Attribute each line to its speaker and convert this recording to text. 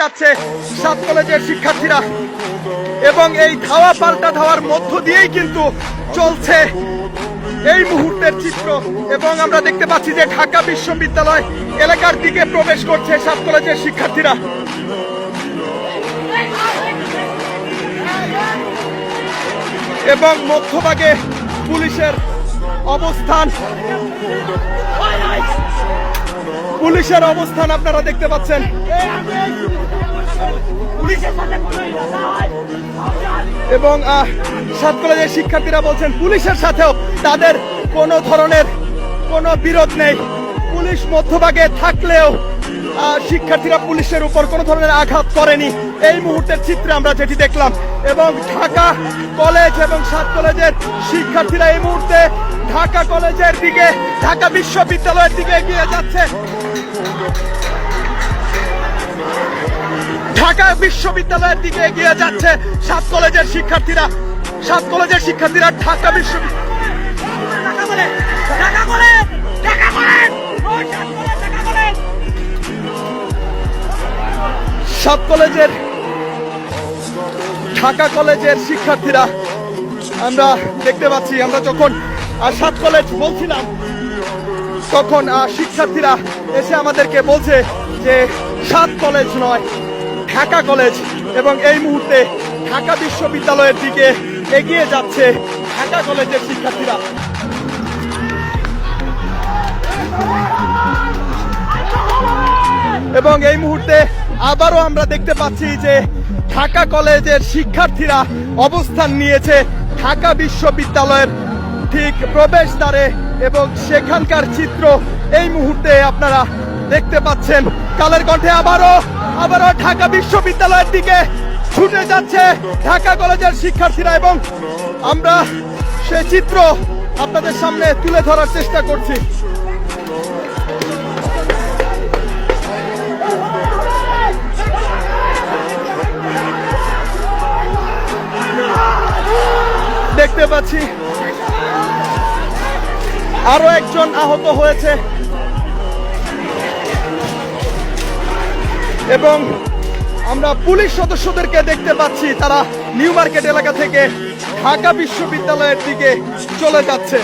Speaker 1: যাচ্ছে সাত কলেজের শিক্ষার্থীরা এবং এই ধাওয়া পাল্টা ধাওয়ার মধ্য দিয়েই কিন্তু চলছে এই মুহূর্তের চিত্র। এবং আমরা দেখতে পাচ্ছি যে ঢাকা বিশ্ববিদ্যালয় এলাকার দিকে প্রবেশ করছে সাত কলেজের শিক্ষার্থীরা। এবং মধ্যভাগে পুলিশের অবস্থান আপনারা দেখতে পাচ্ছেন। এবং সাত কলেজের শিক্ষার্থীরা বলছেন পুলিশের সাথেও তাদের কোনো ধরনের কোনো বিরোধ নেই। পুলিশ মধ্যভাগে থাকলেও শিক্ষার্থীরা পুলিশের উপর কোনো ধরনের আঘাত করেনি। এই মুহূর্তের চিত্রে আমরা যেটি দেখলাম। এবং ঢাকা কলেজ এবং সাত কলেজের শিক্ষার্থীরা এই মুহূর্তে ঢাকা কলেজের দিকে, ঢাকা বিশ্ববিদ্যালয়ের দিকে এগিয়ে যাচ্ছে। ঢাকা বিশ্ববিদ্যালয়ের দিকে এগিয়ে যাচ্ছে সাত কলেজের শিক্ষার্থীরা। সাত কলেজের শিক্ষার্থীরা ঢাকা সাত কলেজের ঢাকা কলেজের শিক্ষার্থীরা আমরা দেখতে পাচ্ছি। আমরা যখন সাত কলেজ বলছিলাম তখন শিক্ষার্থীরা এসে আমাদেরকে বলছে যে সাত কলেজ নয়, ঢাকা কলেজ। এবং এই মুহূর্তে ঢাকা বিশ্ববিদ্যালয়ের দিকে এগিয়ে যাচ্ছে ঢাকা কলেজের শিক্ষার্থীরা। এবং এই মুহূর্তে আবারও আমরা দেখতে পাচ্ছি যে ঢাকা কলেজের শিক্ষার্থীরা অবস্থান নিয়েছে ঢাকা বিশ্ববিদ্যালয়ের ঠিক প্রবেশদ্বারে। এবং সেখানকার চিত্র এই মুহূর্তে আপনারা দেখতে পাচ্ছেন। কালের কণ্ঠে আবারও ঢাকা বিশ্ববিদ্যালয়ের দিকে ছুটে যাচ্ছে ঢাকা কলেজের শিক্ষার্থীরা। এবং আমরা সে চিত্র আপনাদের সামনে তুলে ধরার চেষ্টা করছি। দেখতে পাচ্ছি আরো একজন আহত হয়েছে। এবং আমরা পুলিশ সদস্যদেরকে দেখতে পাচ্ছি তারা নিউ মার্কেট এলাকা থেকে ঢাকা বিশ্ববিদ্যালয়ের দিকে চলে যাচ্ছে।